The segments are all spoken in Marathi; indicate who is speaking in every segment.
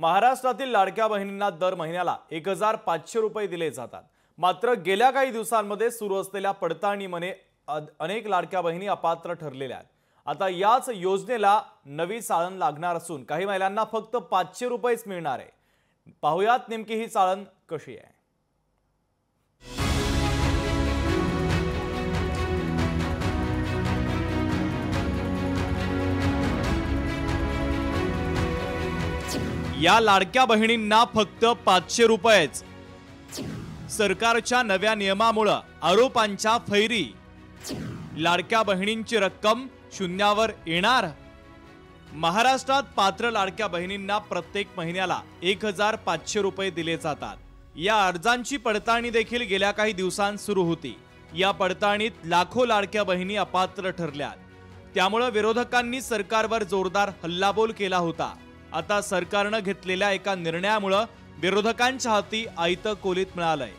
Speaker 1: महाराष्ट्रातील लाडक्या बहिणींना दर महिन्याला 1500 रुपये दिले जातात। मात्र गेल्या काही दिवसांमध्ये सुरू असलेल्या पडताळणीमुळे अनेक लाडक्या बहिणी अपात्र ठरलेल्या आहेत। आता याच योजनेला नवी चाळण लागणार असून काही महिलांना फक्त 500 रुपयेच मिळणार आहे। पाहुयात नेमकी ही चाळण कशी आहे। या लाडक्या बहिणींना फक्त 500 रुपयेच। सरकारच्या नव्या नियमामुळे आरोपांच्या फैरी। लाडक्या बहिणींची रक्कम शून्यावर येणार। महाराष्ट्रात पात्र लाडक्या बहिणींना प्रत्येक महिन्याला 1500 रुपये दिले जातात। या अर्जांची पडताळणी देखील गेल्या काही दिवसांत सुरू होती। या पडताळणीत लाखो लाडक्या बहिणी अपात्र ठरल्या। त्यामुळे विरोधकांनी सरकारवर जोरदार हल्लाबोल केला होता। आता सरकारने घेतलेल्या एका निर्णयामुळे विरोधकांच्या हाती आयतं कोलीत मिळालंय।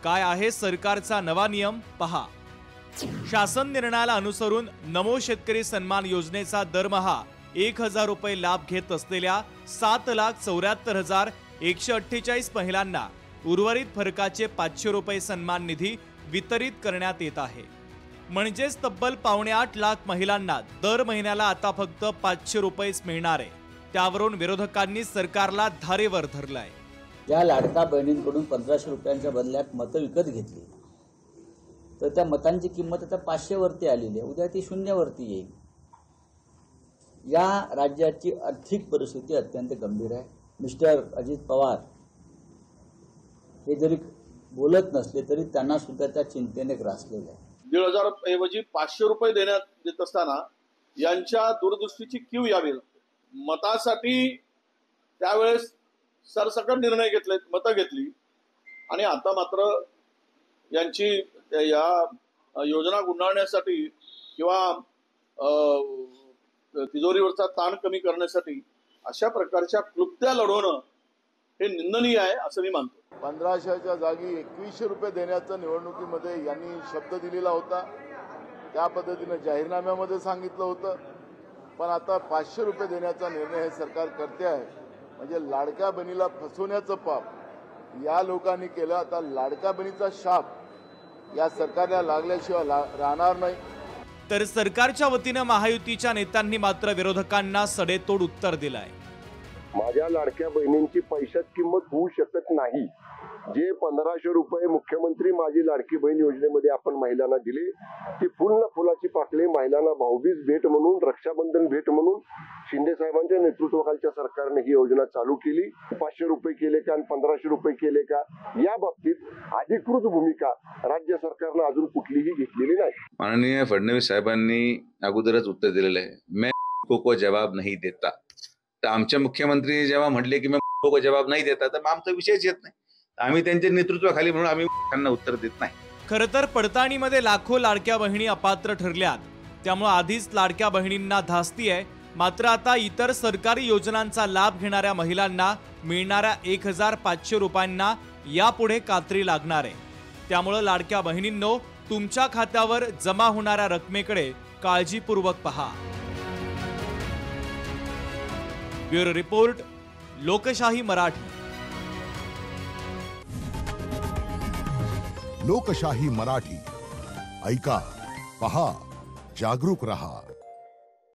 Speaker 1: काय आहे सरकारचा नवा नियम पहा। शासन निर्णयाला अनुसरून नमो शेतकरी सन्मान योजनेचा दरमहा 1000 रुपये लाभ घेत असलेल्या 7,74,148 महिलांना उर्वरित फरकाचे 500 रुपये सन्मान निधी वितरित करण्यात येत आहे। म्हणजेच तब्बल 8.25 लाख महिलांना दर महिन्याला आता फक्त 500 रुपयेच मिळणार आहे। त्यावरून विरोधकांनी सरकारला धारेवर धरलाय।
Speaker 2: ज्या लाडका बहिणींकडून 1500 रुपयांच्या बदल्यात मतं विकत घेतली तर त्या मतांची किंमत आता 500 वरती आलेली आहे। उद्या ती शून्यावरती येईल। या राज्याची आर्थिक परिस्थिती अत्यंत गंभीर आहे। मिस्टर अजित पवार हे जरी बोलत नसले तरी त्यांना सुद्धा त्या चिंतेने ग्रासलेले आहे।
Speaker 3: 1500 ऐवजी 500 रुपये देत असताना यांच्या दूरदृष्टीची कीव यावी लागते। मतासाठी त्यावेळेस सरसकट निर्णय घेतले, मतं घेतली आणि आता मात्र यांची या योजना गुंडाळण्यासाठी किंवा तिजोरीवरचा ताण कमी करण्यासाठी अशा प्रकारच्या क्लुप्त्या लढवणं हे निंदनीय आहे असं मी मानतो।
Speaker 4: 1500च्या जागी 2100 रुपये देण्याचा निवडणुकीमध्ये यांनी शब्द दिलेला होता। त्या पद्धतीने जाहीरनाम्यामध्ये सांगितलं होतं। पण आता 500 रुपये देण्याचा निर्णय हे सरकार करते आहे। म्हणजे लाडक्या बहिणीला फसवण्याचं पाप या लोकांनी केलं। आता लाडक्या बहिणीचा शाप या सरकारला लागल्याशिवाय राहणार नाही।
Speaker 1: तर सरकारच्या वतीने महायुतीच्या नेत्यांनी मात्र विरोधकांना सडेतोड उत्तर दिलंय।
Speaker 5: माझ्या लाडक्या बहिणींची पैशात किंमत होऊ शकत नाही। जे 1500 रुपये मुख्यमंत्री माझी लाडकी बहीण योजनेमध्ये आपण महिलांना दिले ती फुलाची पाकळी महिलांना भाऊबीज भेट म्हणून, रक्षाबंधन भेट म्हणून शिंदे साहेबांच्या नेतृत्वाखालच्या सरकारने ही योजना चालू केली। 500 रुपये केले का आणि 1500 रुपये केले का या बाबतीत अधिकृत भूमिका राज्य सरकारने अजून कुठलीही घेतलेली नाही।
Speaker 6: माननीय फडणवीस साहेबांनी अगोदरच उत्तर दिलेलं आहे, मैं को जवाब नहीं देता। तर आमच्या मुख्यमंत्री जेव्हा म्हटले की मैं को जवाब नहीं देता तर आमचा विषयच येत नाही। आम्ही त्यांच्या नेतृत्वाखाली म्हणून आम्ही त्यांना उत्तर देत नाही।
Speaker 1: खरं तर पडताळणीमध्ये लाखो लाडक्या बहिणी अपात्र ठरल्यात। त्यामुळे आधीच लाडक्या बहिणींना धास्ती आहे। मात्र आता इतर सरकारी योजनांचा लाभ घेणाऱ्या महिलांना मिळणाऱ्या 1500 रुपयांना यापुढे कात्री लागणार आहे। त्यामुळे लाडक्या बहिणींनो, तुमच्या खात्यावर जमा होणाऱ्या रकमेकडे काळजीपूर्वक पहा। ब्युरो रिपोर्ट, लोकशाही मराठी।
Speaker 7: लोकशाही मराठी ऐका, पहा, जागरूक रहा।